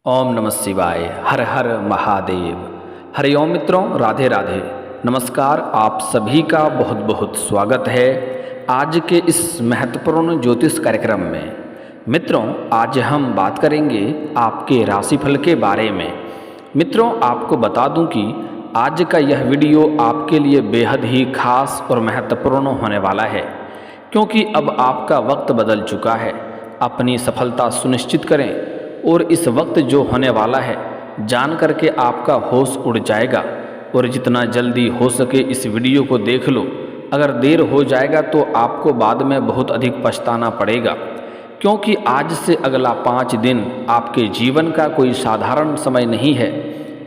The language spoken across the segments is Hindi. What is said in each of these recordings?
ओम नमः शिवाय। हर हर महादेव। हरिओम मित्रों, राधे राधे। नमस्कार, आप सभी का बहुत बहुत स्वागत है आज के इस महत्वपूर्ण ज्योतिष कार्यक्रम में। मित्रों, आज हम बात करेंगे आपके राशिफल के बारे में। मित्रों, आपको बता दूं कि आज का यह वीडियो आपके लिए बेहद ही खास और महत्वपूर्ण होने वाला है, क्योंकि अब आपका वक्त बदल चुका है। अपनी सफलता सुनिश्चित करें और इस वक्त जो होने वाला है जान करके आपका होश उड़ जाएगा। और जितना जल्दी हो सके इस वीडियो को देख लो। अगर देर हो जाएगा तो आपको बाद में बहुत अधिक पछताना पड़ेगा, क्योंकि आज से अगला 5 दिन आपके जीवन का कोई साधारण समय नहीं है।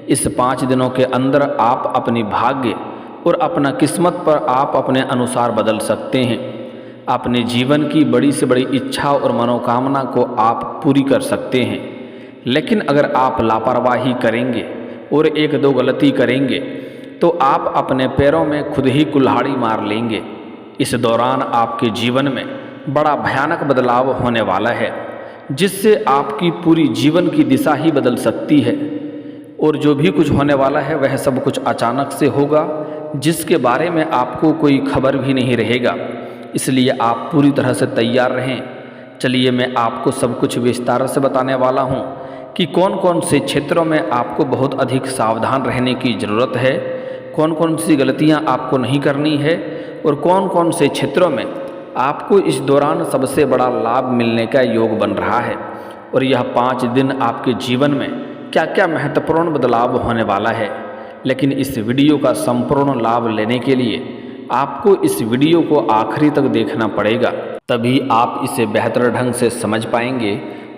इस 5 दिनों के अंदर आप अपनी भाग्य और अपना किस्मत पर आप अपने अनुसार बदल सकते हैं। अपने जीवन की बड़ी से बड़ी इच्छा और मनोकामना को आप पूरी कर सकते हैं। लेकिन अगर आप लापरवाही करेंगे और एक दो गलती करेंगे तो आप अपने पैरों में खुद ही कुल्हाड़ी मार लेंगे। इस दौरान आपके जीवन में बड़ा भयानक बदलाव होने वाला है, जिससे आपकी पूरी जीवन की दिशा ही बदल सकती है। और जो भी कुछ होने वाला है वह सब कुछ अचानक से होगा, जिसके बारे में आपको कोई खबर भी नहीं रहेगा। इसलिए आप पूरी तरह से तैयार रहें। चलिए, मैं आपको सब कुछ विस्तार से बताने वाला हूं कि कौन कौन से क्षेत्रों में आपको बहुत अधिक सावधान रहने की ज़रूरत है, कौन कौन सी गलतियां आपको नहीं करनी है और कौन कौन से क्षेत्रों में आपको इस दौरान सबसे बड़ा लाभ मिलने का योग बन रहा है। और यह 5 दिन आपके जीवन में क्या क्या महत्वपूर्ण बदलाव होने वाला है। लेकिन इस वीडियो का संपूर्ण लाभ लेने के लिए आपको इस वीडियो को आखिरी तक देखना पड़ेगा, तभी आप इसे बेहतर ढंग से समझ पाएंगे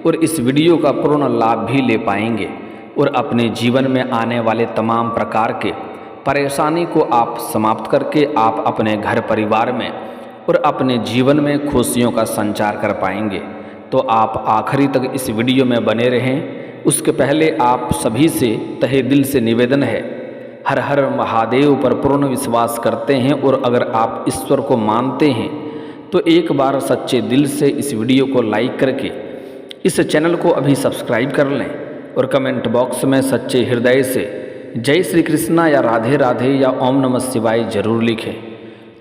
और इस वीडियो का पूर्ण लाभ भी ले पाएंगे। और अपने जीवन में आने वाले तमाम प्रकार के परेशानी को आप समाप्त करके आप अपने घर परिवार में और अपने जीवन में खुशियों का संचार कर पाएंगे। तो आप आखिरी तक इस वीडियो में बने रहें। उसके पहले आप सभी से तहे दिल से निवेदन है, हर हर महादेव पर पूर्ण विश्वास करते हैं और अगर आप ईश्वर को मानते हैं तो एक बार सच्चे दिल से इस वीडियो को लाइक करके इस चैनल को अभी सब्सक्राइब कर लें और कमेंट बॉक्स में सच्चे हृदय से जय श्री कृष्णा या राधे राधे या ओम नमः शिवाय जरूर लिखें।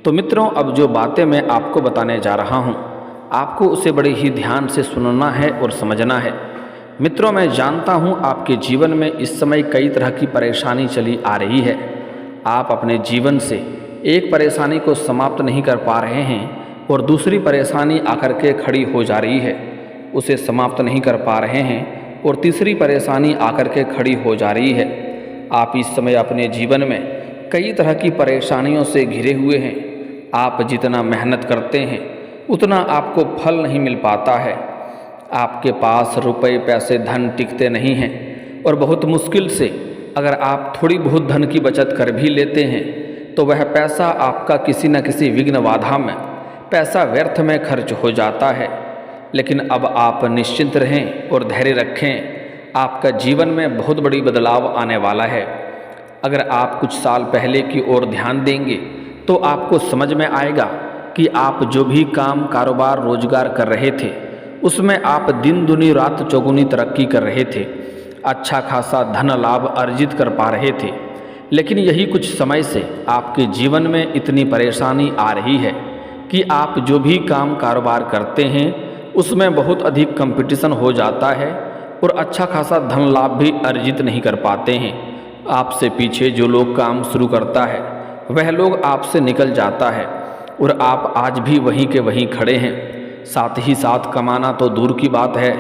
तो मित्रों, अब जो बातें मैं आपको बताने जा रहा हूँ आपको उसे बड़े ही ध्यान से सुनना है और समझना है। मित्रों, मैं जानता हूँ आपके जीवन में इस समय कई तरह की परेशानी चली आ रही है। आप अपने जीवन से एक परेशानी को समाप्त नहीं कर पा रहे हैं और दूसरी परेशानी आकर के खड़ी हो जा रही है, उसे समाप्त नहीं कर पा रहे हैं और तीसरी परेशानी आकर के खड़ी हो जा रही है। आप इस समय अपने जीवन में कई तरह की परेशानियों से घिरे हुए हैं। आप जितना मेहनत करते हैं उतना आपको फल नहीं मिल पाता है। आपके पास रुपए पैसे धन टिकते नहीं हैं और बहुत मुश्किल से अगर आप थोड़ी बहुत धन की बचत कर भी लेते हैं तो वह पैसा आपका किसी न किसी विघ्न बाधा में पैसा व्यर्थ में खर्च हो जाता है। लेकिन अब आप निश्चिंत रहें और धैर्य रखें। आपका जीवन में बहुत बड़ी बदलाव आने वाला है। अगर आप कुछ साल पहले की ओर ध्यान देंगे तो आपको समझ में आएगा कि आप जो भी काम कारोबार रोजगार कर रहे थे उसमें आप दिन दुनी रात चौगुनी तरक्की कर रहे थे, अच्छा खासा धन लाभ अर्जित कर पा रहे थे। लेकिन यही कुछ समय से आपके जीवन में इतनी परेशानी आ रही है कि आप जो भी काम कारोबार करते हैं उसमें बहुत अधिक कंपटीशन हो जाता है और अच्छा खासा धन लाभ भी अर्जित नहीं कर पाते हैं। आपसे पीछे जो लोग काम शुरू करता है वह लोग आपसे निकल जाता है और आप आज भी वहीं के वहीं खड़े हैं। साथ ही साथ कमाना तो दूर की बात है,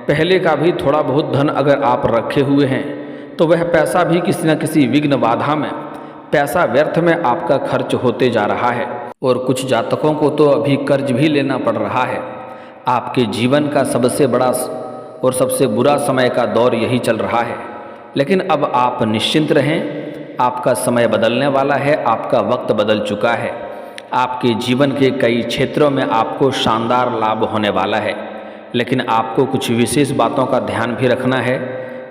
पहले का भी थोड़ा बहुत धन अगर आप रखे हुए हैं तो वह पैसा भी किसी न किसी विघ्न बाधा में पैसा व्यर्थ में आपका खर्च होते जा रहा है। और कुछ जातकों को तो अभी कर्ज भी लेना पड़ रहा है। आपके जीवन का सबसे बड़ा और सबसे बुरा समय का दौर यही चल रहा है। लेकिन अब आप निश्चिंत रहें, आपका समय बदलने वाला है, आपका वक्त बदल चुका है। आपके जीवन के कई क्षेत्रों में आपको शानदार लाभ होने वाला है। लेकिन आपको कुछ विशेष बातों का ध्यान भी रखना है,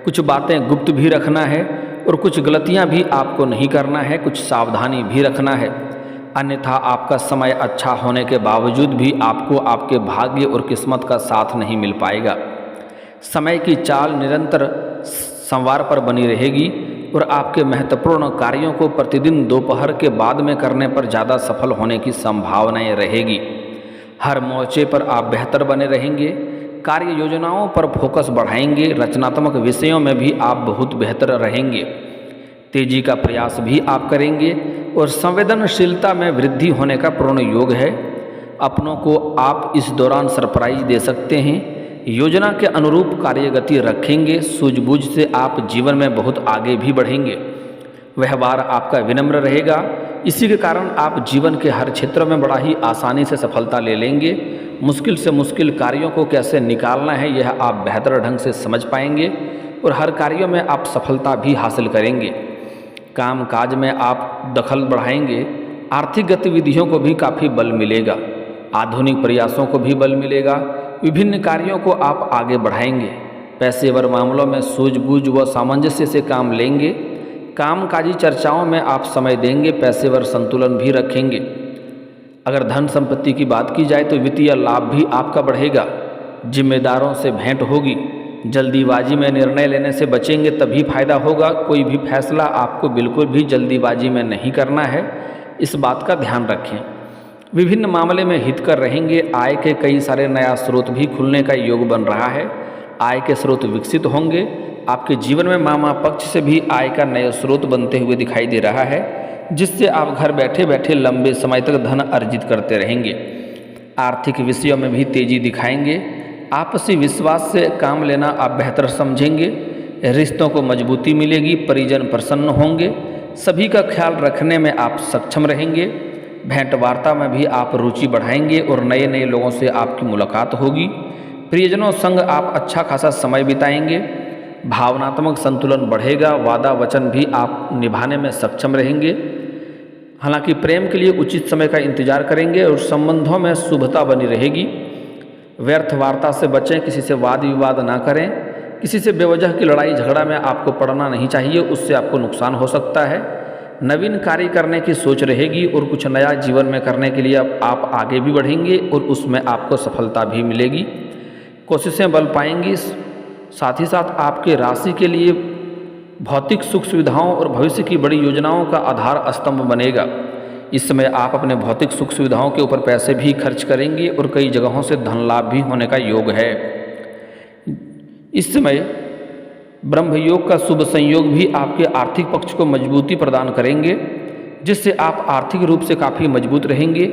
कुछ बातें गुप्त भी रखना है और कुछ गलतियां भी आपको नहीं करना है, कुछ सावधानी भी रखना है। अन्यथा आपका समय अच्छा होने के बावजूद भी आपको आपके भाग्य और किस्मत का साथ नहीं मिल पाएगा। समय की चाल निरंतर संवार पर बनी रहेगी और आपके महत्वपूर्ण कार्यों को प्रतिदिन दोपहर के बाद में करने पर ज़्यादा सफल होने की संभावनाएं रहेगी। हर मोर्चे पर आप बेहतर बने रहेंगे। कार्य योजनाओं पर फोकस बढ़ाएंगे। रचनात्मक विषयों में भी आप बहुत बेहतर रहेंगे। तेजी का प्रयास भी आप करेंगे और संवेदनशीलता में वृद्धि होने का पूर्ण योग है। अपनों को आप इस दौरान सरप्राइज दे सकते हैं। योजना के अनुरूप कार्यगति रखेंगे। सूझबूझ से आप जीवन में बहुत आगे भी बढ़ेंगे। व्यवहार आपका विनम्र रहेगा। इसी के कारण आप जीवन के हर क्षेत्र में बड़ा ही आसानी से सफलता ले लेंगे। मुश्किल से मुश्किल कार्यों को कैसे निकालना है यह आप बेहतर ढंग से समझ पाएंगे और हर कार्यों में आप सफलता भी हासिल करेंगे। काम काज में आप दखल बढ़ाएंगे। आर्थिक गतिविधियों को भी काफ़ी बल मिलेगा। आधुनिक प्रयासों को भी बल मिलेगा। विभिन्न कार्यों को आप आगे बढ़ाएंगे। पेशेवर मामलों में सूझबूझ व सामंजस्य से काम लेंगे। कामकाजी चर्चाओं में आप समय देंगे। पेशेवर संतुलन भी रखेंगे। अगर धन संपत्ति की बात की जाए तो वित्तीय लाभ भी आपका बढ़ेगा। जिम्मेदारों से भेंट होगी। जल्दीबाजी में निर्णय लेने से बचेंगे तभी फायदा होगा। कोई भी फैसला आपको बिल्कुल भी जल्दीबाजी में नहीं करना है, इस बात का ध्यान रखें। विभिन्न मामले में हितकर रहेंगे। आय के कई सारे नया स्रोत भी खुलने का योग बन रहा है। आय के स्रोत विकसित होंगे। आपके जीवन में मामा पक्ष से भी आय का नया स्रोत बनते हुए दिखाई दे रहा है, जिससे आप घर बैठे बैठे लंबे समय तक धन अर्जित करते रहेंगे। आर्थिक विषयों में भी तेजी दिखाएंगे। आपसी विश्वास से काम लेना आप बेहतर समझेंगे। रिश्तों को मजबूती मिलेगी। परिजन प्रसन्न होंगे। सभी का ख्याल रखने में आप सक्षम रहेंगे। भेंट वार्ता में भी आप रुचि बढ़ाएंगे और नए नए लोगों से आपकी मुलाकात होगी। प्रियजनों संग आप अच्छा खासा समय बिताएंगे। भावनात्मक संतुलन बढ़ेगा। वादा वचन भी आप निभाने में सक्षम रहेंगे। हालांकि प्रेम के लिए उचित समय का इंतजार करेंगे और संबंधों में शुभता बनी रहेगी। व्यर्थ वार्ता से बचें। किसी से वाद विवाद ना करें। किसी से बेवजह की लड़ाई झगड़ा में आपको पड़ना नहीं चाहिए, उससे आपको नुकसान हो सकता है। नवीन कार्य करने की सोच रहेगी और कुछ नया जीवन में करने के लिए आप आगे भी बढ़ेंगे और उसमें आपको सफलता भी मिलेगी। कोशिशें बल पाएंगी। साथ ही साथ आपके राशि के लिए भौतिक सुख सुविधाओं और भविष्य की बड़ी योजनाओं का आधार स्तंभ बनेगा। इस समय आप अपने भौतिक सुख सुविधाओं के ऊपर पैसे भी खर्च करेंगे और कई जगहों से धन लाभ भी होने का योग है। इस समय ब्रह्म योग का शुभ संयोग भी आपके आर्थिक पक्ष को मजबूती प्रदान करेंगे, जिससे आप आर्थिक रूप से काफ़ी मजबूत रहेंगे।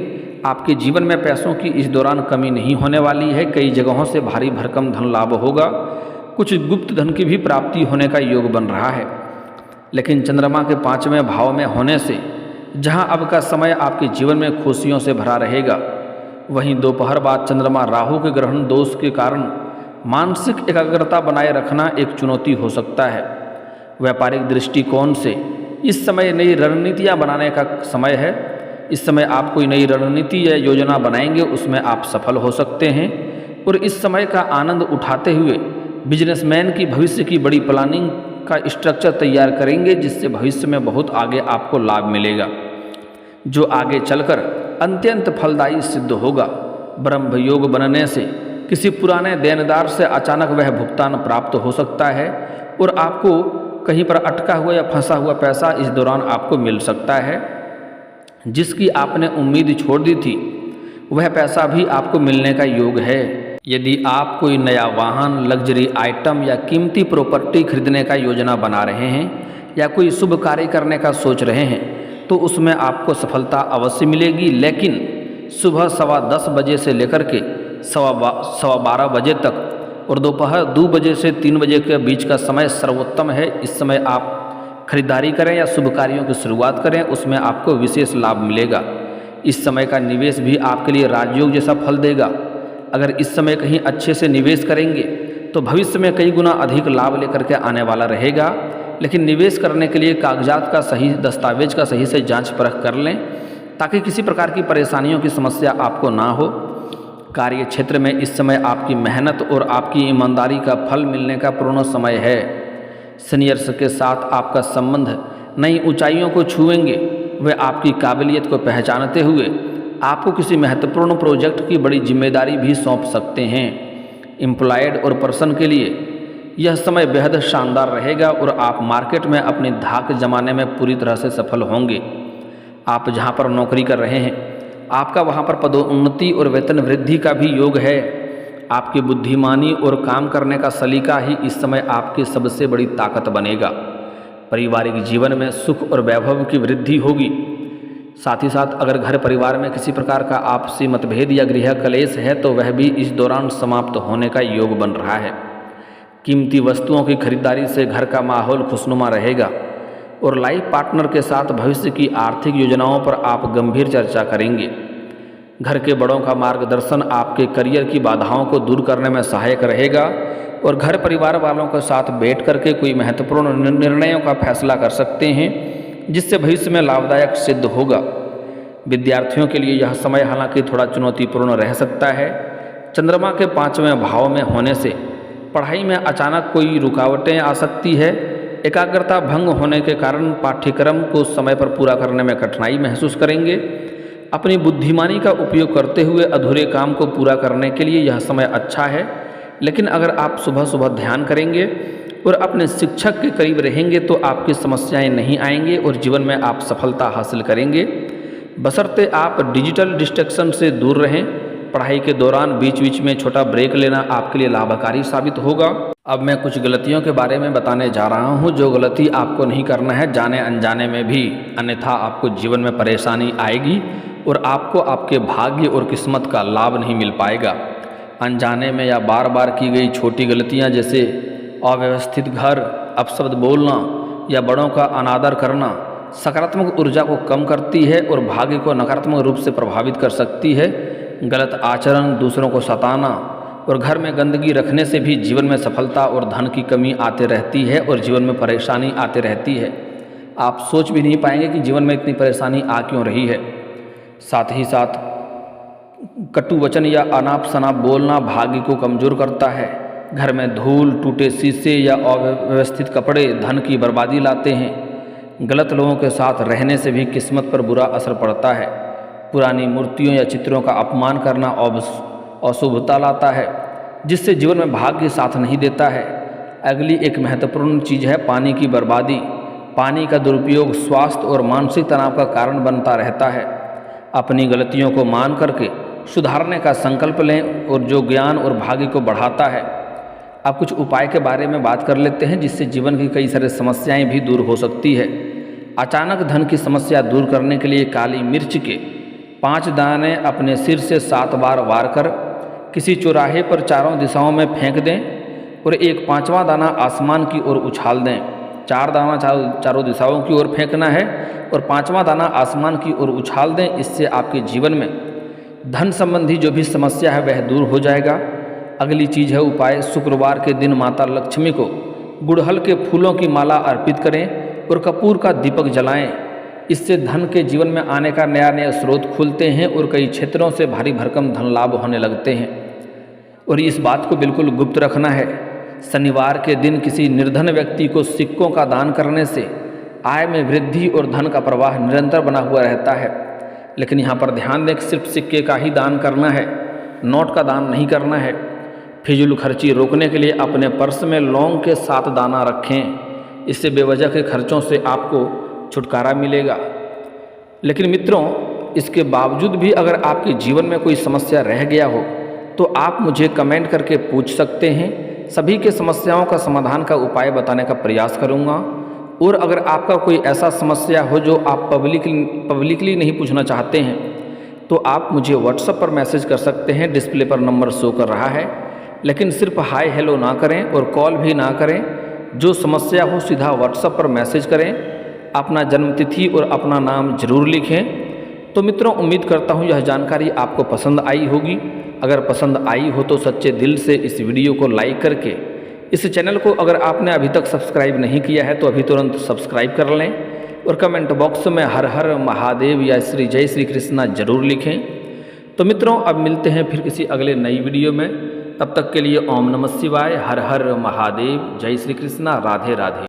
आपके जीवन में पैसों की इस दौरान कमी नहीं होने वाली है। कई जगहों से भारी भरकम धन लाभ होगा। कुछ गुप्त धन की भी प्राप्ति होने का योग बन रहा है। लेकिन चंद्रमा के 5वें भाव में होने से जहां अब का समय आपके जीवन में खुशियों से भरा रहेगा, वहीं दोपहर बाद चंद्रमा राहु के ग्रहण दोष के कारण मानसिक एकाग्रता बनाए रखना एक चुनौती हो सकता है। व्यापारिक दृष्टिकोण से इस समय नई रणनीतियां बनाने का समय है। इस समय आप कोई नई रणनीति या योजना बनाएंगे, उसमें आप सफल हो सकते हैं और इस समय का आनंद उठाते हुए बिजनेसमैन की भविष्य की बड़ी प्लानिंग का स्ट्रक्चर तैयार करेंगे, जिससे भविष्य में बहुत आगे आपको लाभ मिलेगा, जो आगे चलकर अत्यंत फलदायी सिद्ध होगा। ब्रह्म योग बनने से किसी पुराने देनदार से अचानक वह भुगतान प्राप्त हो सकता है और आपको कहीं पर अटका हुआ या फंसा हुआ पैसा इस दौरान आपको मिल सकता है। जिसकी आपने उम्मीद छोड़ दी थी, वह पैसा भी आपको मिलने का योग है। यदि आप कोई नया वाहन, लग्जरी आइटम या कीमती प्रॉपर्टी खरीदने का योजना बना रहे हैं या कोई शुभ कार्य करने का सोच रहे हैं, तो उसमें आपको सफलता अवश्य मिलेगी। लेकिन सुबह 10:15 बजे से लेकर के 12:15 बजे तक और दोपहर 2 बजे से 3 बजे के बीच का समय सर्वोत्तम है। इस समय आप खरीदारी करें या शुभ कार्यों की शुरुआत करें, उसमें आपको विशेष लाभ मिलेगा। इस समय का निवेश भी आपके लिए राजयोग जैसा फल देगा। अगर इस समय कहीं अच्छे से निवेश करेंगे तो भविष्य में कई गुना अधिक लाभ लेकर के आने वाला रहेगा। लेकिन निवेश करने के लिए कागजात का सही, दस्तावेज का सही से जांच परख कर लें, ताकि किसी प्रकार की परेशानियों की समस्या आपको ना हो। कार्य क्षेत्र में इस समय आपकी मेहनत और आपकी ईमानदारी का फल मिलने का पूर्ण समय है। सीनियर्स के साथ आपका संबंध नई ऊंचाइयों को छुएंगे। वे आपकी काबिलियत को पहचानते हुए आपको किसी महत्वपूर्ण प्रोजेक्ट की बड़ी जिम्मेदारी भी सौंप सकते हैं। एम्प्लॉयड और पर्सन के लिए यह समय बेहद शानदार रहेगा और आप मार्केट में अपनी धाक जमाने में पूरी तरह से सफल होंगे। आप जहां पर नौकरी कर रहे हैं, आपका वहां पर पदोन्नति और वेतन वृद्धि का भी योग है। आपकी बुद्धिमानी और काम करने का सलीका ही इस समय आपकी सबसे बड़ी ताकत बनेगा। पारिवारिक जीवन में सुख और वैभव की वृद्धि होगी। साथ ही साथ अगर घर परिवार में किसी प्रकार का आपसी मतभेद या गृह कलेश है तो वह भी इस दौरान समाप्त होने का योग बन रहा है। कीमती वस्तुओं की खरीदारी से घर का माहौल खुशनुमा रहेगा और लाइफ पार्टनर के साथ भविष्य की आर्थिक योजनाओं पर आप गंभीर चर्चा करेंगे। घर के बड़ों का मार्गदर्शन आपके करियर की बाधाओं को दूर करने में सहायक रहेगा और घर परिवार वालों के साथ बैठ करके कोई महत्वपूर्ण निर्णयों का फैसला कर सकते हैं जिससे भविष्य में लाभदायक सिद्ध होगा। विद्यार्थियों के लिए यह समय हालांकि थोड़ा चुनौतीपूर्ण रह सकता है। चंद्रमा के 5वें भाव में होने से पढ़ाई में अचानक कोई रुकावटें आ सकती है। एकाग्रता भंग होने के कारण पाठ्यक्रम को समय पर पूरा करने में कठिनाई महसूस करेंगे। अपनी बुद्धिमानी का उपयोग करते हुए अधूरे काम को पूरा करने के लिए यह समय अच्छा है, लेकिन अगर आप सुबह सुबह ध्यान करेंगे और अपने शिक्षक के करीब रहेंगे तो आपकी समस्याएं नहीं आएंगे और जीवन में आप सफलता हासिल करेंगे, बशर्ते आप डिजिटल डिस्ट्रैक्शन से दूर रहें। पढ़ाई के दौरान बीच बीच में छोटा ब्रेक लेना आपके लिए लाभकारी साबित होगा। अब मैं कुछ गलतियों के बारे में बताने जा रहा हूं जो गलती आपको नहीं करना है जाने अनजाने में भी, अन्यथा आपको जीवन में परेशानी आएगी और आपको आपके भाग्य और किस्मत का लाभ नहीं मिल पाएगा। अनजाने में या बार बार की गई छोटी गलतियां जैसे अव्यवस्थित घर, अपशब्द बोलना या बड़ों का अनादर करना सकारात्मक ऊर्जा को कम करती है और भाग्य को नकारात्मक रूप से प्रभावित कर सकती है। गलत आचरण, दूसरों को सताना और घर में गंदगी रखने से भी जीवन में सफलता और धन की कमी आते रहती है और जीवन में परेशानी आते रहती है। आप सोच भी नहीं पाएंगे कि जीवन में इतनी परेशानी आ क्यों रही है। साथ ही साथ कटु वचन या अनाप शनाप बोलना भाग्य को कमज़ोर करता है। घर में धूल, टूटे शीशे या अव्यवस्थित कपड़े धन की बर्बादी लाते हैं। गलत लोगों के साथ रहने से भी किस्मत पर बुरा असर पड़ता है। पुरानी मूर्तियों या चित्रों का अपमान करना अशुभता लाता है जिससे जीवन में भाग्य साथ नहीं देता है। अगली एक महत्वपूर्ण चीज़ है पानी की बर्बादी। पानी का दुरुपयोग स्वास्थ्य और मानसिक तनाव का कारण बनता रहता है। अपनी गलतियों को मान करके सुधारने का संकल्प लें और जो ज्ञान और भाग्य को बढ़ाता है। अब कुछ उपाय के बारे में बात कर लेते हैं जिससे जीवन की कई सारी समस्याएं भी दूर हो सकती है। अचानक धन की समस्या दूर करने के लिए काली मिर्च के 5 दाने अपने सिर से 7 बार वार कर किसी चौराहे पर चारों दिशाओं में फेंक दें और एक 5वां दाना आसमान की ओर उछाल दें। 4 दाना चारों दिशाओं की ओर फेंकना है और 5वां दाना आसमान की ओर उछाल दें। इससे आपके जीवन में धन संबंधी जो भी समस्या है वह दूर हो जाएगा। अगली चीज़ है उपाय, शुक्रवार के दिन माता लक्ष्मी को गुड़हल के फूलों की माला अर्पित करें और कपूर का दीपक जलाएं। इससे धन के जीवन में आने का नया नया स्रोत खुलते हैं और कई क्षेत्रों से भारी भरकम धन लाभ होने लगते हैं। और इस बात को बिल्कुल गुप्त रखना है। शनिवार के दिन किसी निर्धन व्यक्ति को सिक्कों का दान करने से आय में वृद्धि और धन का प्रवाह निरंतर बना हुआ रहता है। लेकिन यहाँ पर ध्यान दें कि सिर्फ सिक्के का ही दान करना है, नोट का दान नहीं करना है। फिजूल खर्ची रोकने के लिए अपने पर्स में लौंग के 7 दाना रखें। इससे बेवजह के खर्चों से आपको छुटकारा मिलेगा। लेकिन मित्रों, इसके बावजूद भी अगर आपके जीवन में कोई समस्या रह गया हो तो आप मुझे कमेंट करके पूछ सकते हैं। सभी के समस्याओं का समाधान का उपाय बताने का प्रयास करूंगा। और अगर आपका कोई ऐसा समस्या हो जो आप पब्लिकली नहीं पूछना चाहते हैं तो आप मुझे व्हाट्सएप पर मैसेज कर सकते हैं। डिस्प्ले पर नंबर शो कर रहा है, लेकिन सिर्फ हाय हेलो ना करें और कॉल भी ना करें। जो समस्या हो सीधा व्हाट्सएप पर मैसेज करें। अपना जन्मतिथि और अपना नाम जरूर लिखें। तो मित्रों, उम्मीद करता हूँ यह जानकारी आपको पसंद आई होगी। अगर पसंद आई हो तो सच्चे दिल से इस वीडियो को लाइक करके इस चैनल को अगर आपने अभी तक सब्सक्राइब नहीं किया है तो अभी तुरंत सब्सक्राइब कर लें और कमेंट बॉक्स में हर हर महादेव या जय श्री कृष्णा जरूर लिखें। तो मित्रों, अब मिलते हैं फिर किसी अगले नई वीडियो में। तब तक के लिए ओम नमः शिवाय, हर हर महादेव, जय श्री कृष्णा, राधे राधे।